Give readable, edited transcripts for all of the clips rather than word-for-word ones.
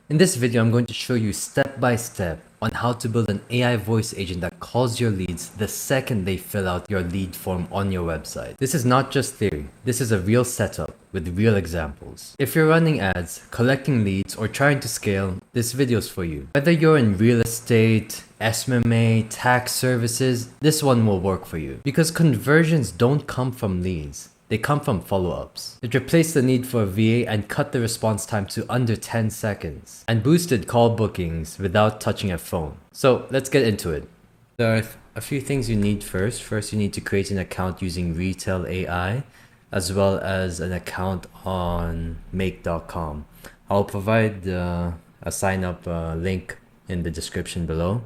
In this video, I'm going to show you step by step on how to build an AI voice agent that calls your leads the second they fill out your lead form on your website. This is not just theory, this is a real setup with real examples. If you're running ads, collecting leads, or trying to scale, this video is for you. Whether you're in real estate, SMMA, tax services, this one will work for you. Because conversions don't come from leads. They come from follow-ups. It replaced the need for a VA and cut the response time to under 10 seconds, and boosted call bookings without touching a phone. So let's get into it. There are a few things you need first. First, you need to create an account using Retail AI, as well as an account on make.com. I'll provide a sign-up link in the description below.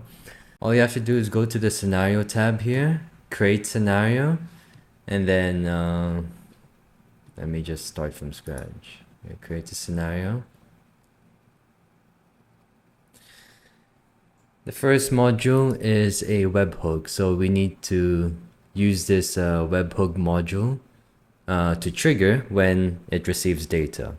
All you have to do is go to the scenario tab here, create scenario, and then let me just start from scratch. Create a scenario. The first module is a webhook, so we need to use this webhook module to trigger when it receives data.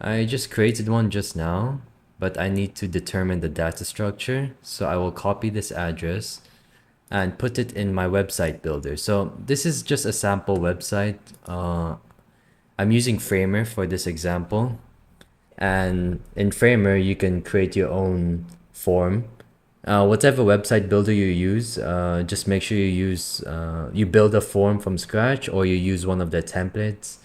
I just created one just now, but I need to determine the data structure, so I will copy this address and put it in my website builder. So this is just a sample website. I'm using Framer for this example. And in Framer, you can create your own form. Whatever website builder you use, just make sure you build a form from scratch, or you use one of their templates.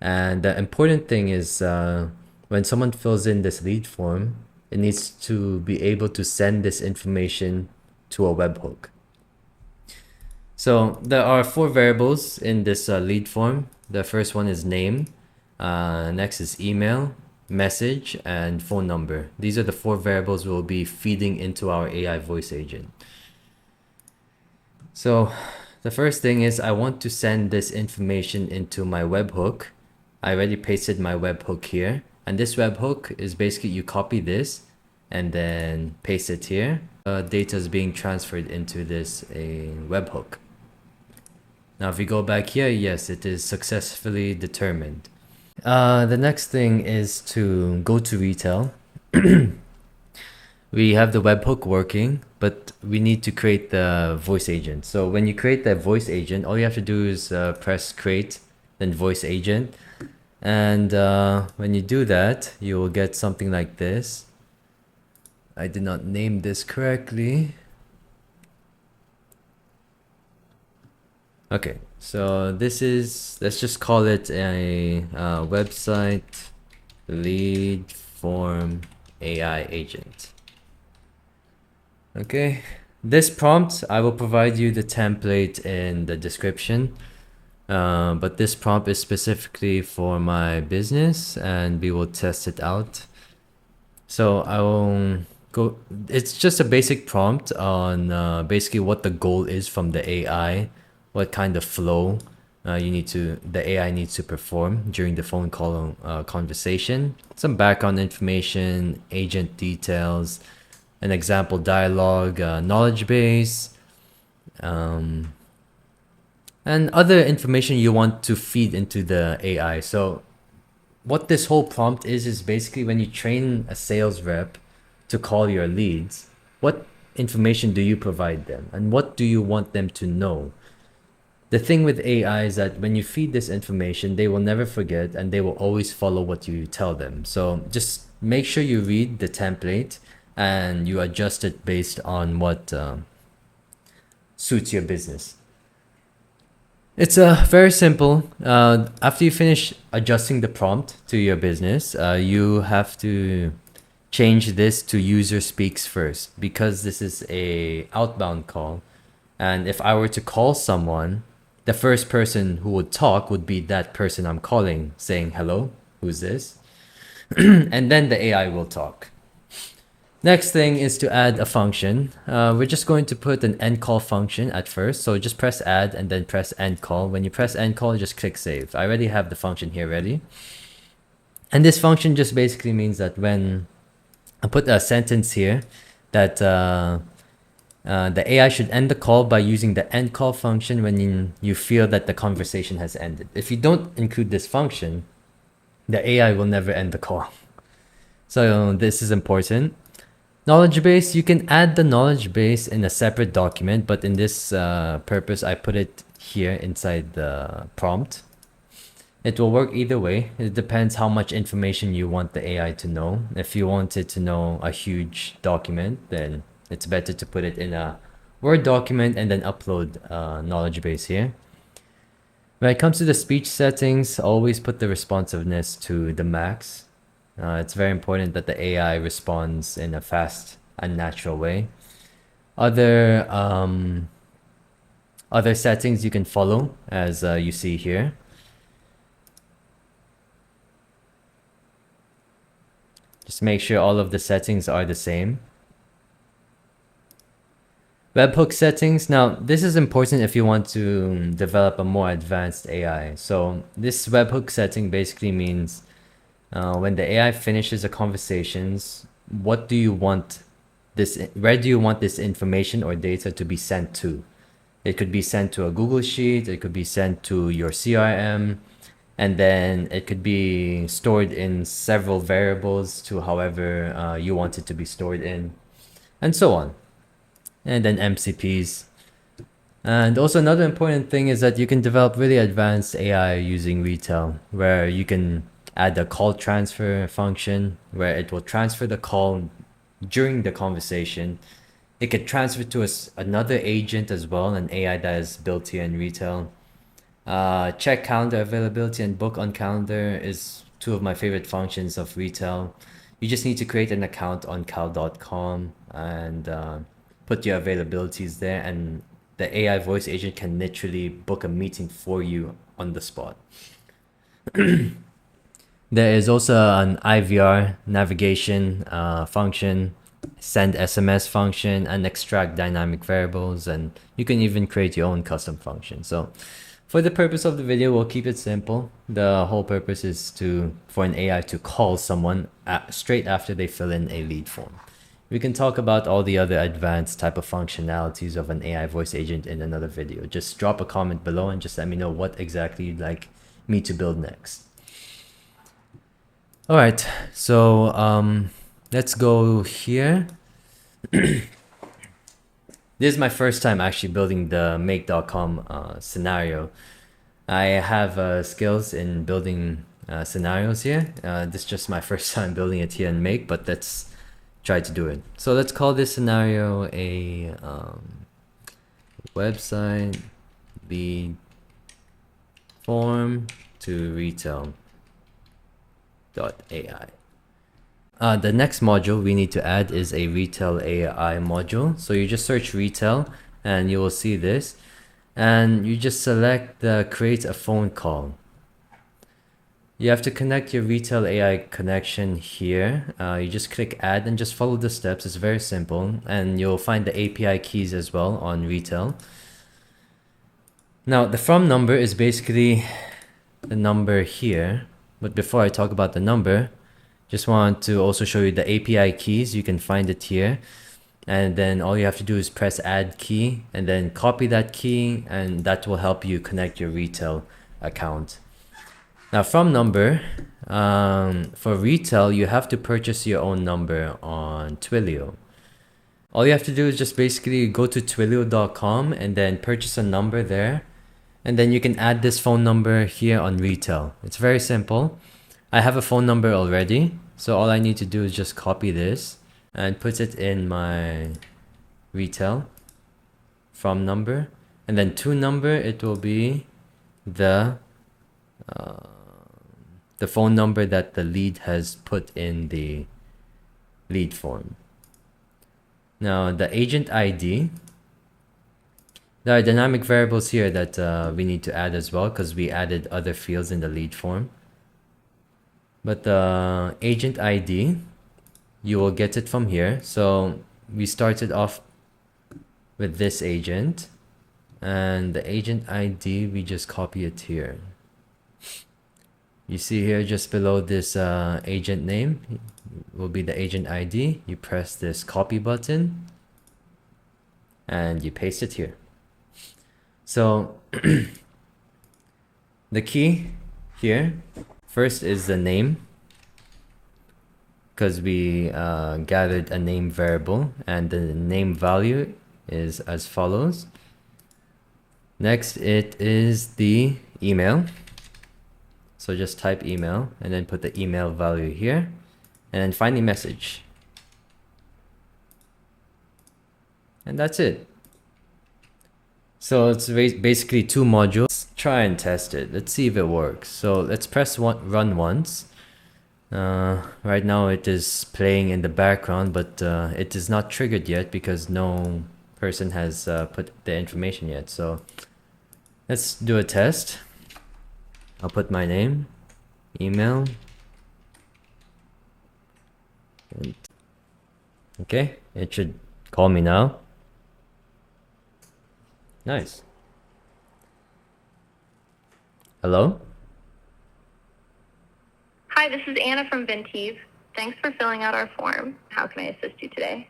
And the important thing is when someone fills in this lead form, it needs to be able to send this information to a webhook. So there are 4 variables in this lead form. The first one is name, next is email, message, and phone number. These are the 4 variables we'll be feeding into our AI voice agent. So the first thing is I want to send this information into my webhook. I already pasted my webhook here, and this webhook is basically you copy this and then paste it here. Data is being transferred into this webhook. Now if we go back here, yes, it is successfully determined. The next thing is to go to retail. We have the webhook working, but we need to create the voice agent. So when you create the voice agent, all you have to do is press create, then voice agent. And when you do that, you will get something like this. I did not name this correctly. Okay, so this is, let's just call it a website lead form AI agent. Okay, this prompt, I will provide you the template in the description, but this prompt is specifically for my business and we will test it out. So I will go, it's just a basic prompt on basically what the goal is from the AI, what kind of flow the AI needs to perform during the phone call conversation, some background information, agent details, an example dialogue, knowledge base, and other information you want to feed into the AI. So what this whole prompt is basically when you train a sales rep to call your leads, what information do you provide them and what do you want them to know? The thing with AI is that when you feed this information, they will never forget and they will always follow what you tell them. So just make sure you read the template and you adjust it based on what suits your business. It's very simple. After you finish adjusting the prompt to your business, you have to change this to user speaks first, because this is a outbound call. And if I were to call someone, the first person who would talk would be that person I'm calling, saying, hello, who's this? And then the AI will talk. Next thing is to add a function. We're just going to put an end call function at first. So just press add and then press end call. When you press end call, just click save. I already have the function here ready. And this function just basically means that when I put a sentence here that the AI should end the call by using the end call function when you feel that the conversation has ended. If you don't include this function, The AI will never end the call. So this is important. Knowledge base, you can add the knowledge base in a separate document, but in this purpose, I put it here inside the prompt. It will work either way. It depends how much information you want the AI to know. If you want it to know a huge document, then it's better to put it in a Word document and then upload knowledge base here. When it comes to the speech settings, always put the responsiveness to the max. It's very important that the AI responds in a fast and natural way. Other other settings you can follow as you see here. Just make sure all of the settings are the same. Webhook settings. Now, this is important if you want to develop a more advanced AI. So this webhook setting basically means when the AI finishes a conversations, what do you want where do you want this information or data to be sent to? It could be sent to a Google Sheet, it could be sent to your CRM, and then it could be stored in several variables to however you want it to be stored in, and so on. And then MCPs. And also another important thing is that you can develop really advanced AI using retail, where you can add a call transfer function where it will transfer the call during the conversation. It could transfer to another agent as well, an AI that is built here in retail. Check calendar availability and book on calendar is two of my favorite functions of retail. You just need to create an account on cal.com and put your availabilities there, and the AI voice agent can literally book a meeting for you on the spot. There is also an IVR navigation function, send SMS function, and extract dynamic variables, and you can even create your own custom function. So for the purpose of the video, we'll keep it simple. The whole purpose is for an AI to call someone straight after they fill in a lead form. We can talk about all the other advanced type of functionalities of an AI voice agent in another video. Just drop a comment below and just let me know what exactly you'd like me to build next. All right, so let's go here. This is my first time actually building the make.com scenario. I have skills in building scenarios here. This is just my first time building it here in Make, but let's try to do it. So let's call this scenario a website lead form to retail.ai. The next module we need to add is a retail AI module. So you just search retail and you will see this, and you just select the create a phone call. You have to connect your retail AI connection here. You just click add and just follow the steps. It's very simple, and you'll find the API keys as well on retail. Now the from number is basically the number here, but before I talk about the number, just want to also show you the API keys. You can find it here, and then all you have to do is press add key and then copy that key, and that will help you connect your retail account. Now from number, for retail, you have to purchase your own number on Twilio. All you have to do is just basically go to twilio.com and then purchase a number there. And then you can add this phone number here on retail. It's very simple. I have a phone number already. So all I need to do is just copy this and put it in my retail from number. And then to number, it will be the phone number that the lead has put in the lead form. Now the agent ID, there are dynamic variables here that we need to add as well because we added other fields in the lead form. But the agent ID, you will get it from here. So we started off with this agent, and the agent ID, we just copy it here. You see here just below this agent name will be the agent ID. You press this copy button and you paste it here. So the key here First is the name, because we gathered a name variable, and the name value is as follows. Next, it is the email. So just type email and then put the email value here, and then find the message. And that's it. So it's basically two modules. Let's try and test it. Let's see if it works. So let's press run once. Right now it is playing in the background, but it is not triggered yet because no person has put the information yet. So let's do a test. I'll put my name, email. Okay, it should call me now. Nice. Hello? Hi, this is Anna from Ventive. Thanks for filling out our form. How can I assist you today?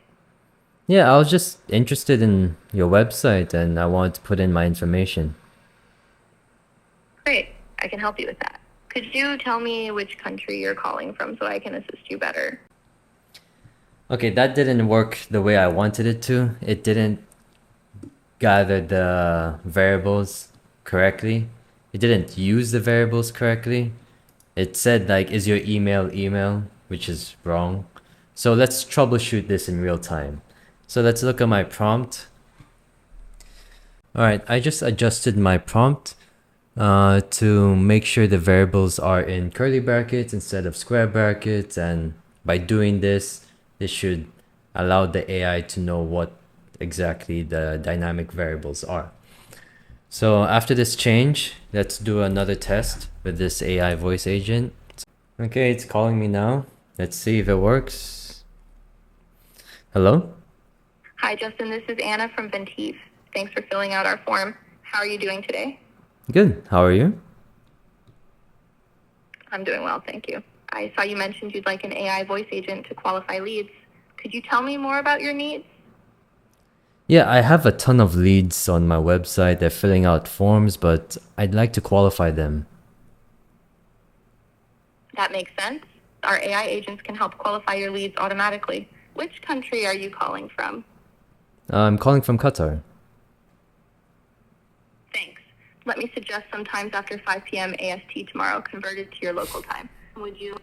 Yeah, I was just interested in your website and I wanted to put in my information. Great, I can help you with that. Could you tell me which country you're calling from so I can assist you better? Okay, that didn't work the way I wanted it to. It didn't gather the variables correctly. It didn't use the variables correctly. It said like, is your email, which is wrong. So let's troubleshoot this in real time. So let's look at my prompt. All right, I just adjusted my prompt to make sure the variables are in curly brackets instead of square brackets. And by doing this, this should allow the AI to know what exactly the dynamic variables are. So after this change, let's do another test with this AI voice agent. Okay, it's calling me now. Let's see if it works. Hello? Hi, Justin. This is Anna from Ventive. Thanks for filling out our form. How are you doing today? Good. How are you? I'm doing well, thank you. I saw you mentioned you'd like an AI voice agent to qualify leads. Could you tell me more about your needs? Yeah, I have a ton of leads on my website. They're filling out forms, but I'd like to qualify them. That makes sense. Our AI agents can help qualify your leads automatically. Which country are you calling from? I'm calling from Qatar. Thanks. Let me suggest sometimes after 5 p.m. AST tomorrow, converted to your local time. Would you?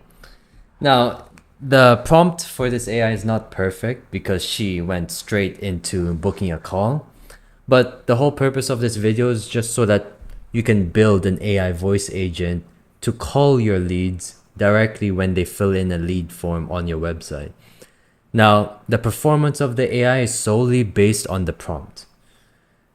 Now, the prompt for this AI is not perfect because she went straight into booking a call. But the whole purpose of this video is just so that you can build an AI voice agent to call your leads directly when they fill in a lead form on your website. Now, the performance of the AI is solely based on the prompt.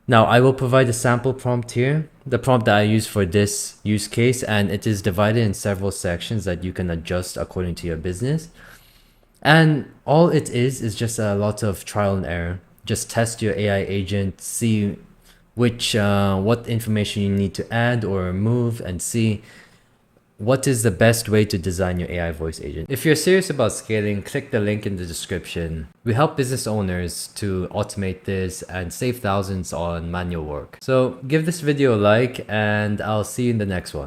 Now, I will provide a sample prompt here, the prompt that I use for this use case, and it is divided in several sections that you can adjust according to your business. And all it is just a lot of trial and error. Just test your AI agent, see what information you need to add or remove, and see what is the best way to design your AI voice agent. If you're serious about scaling, click the link in the description. We help business owners to automate this and save thousands on manual work. So give this video a like and I'll see you in the next one.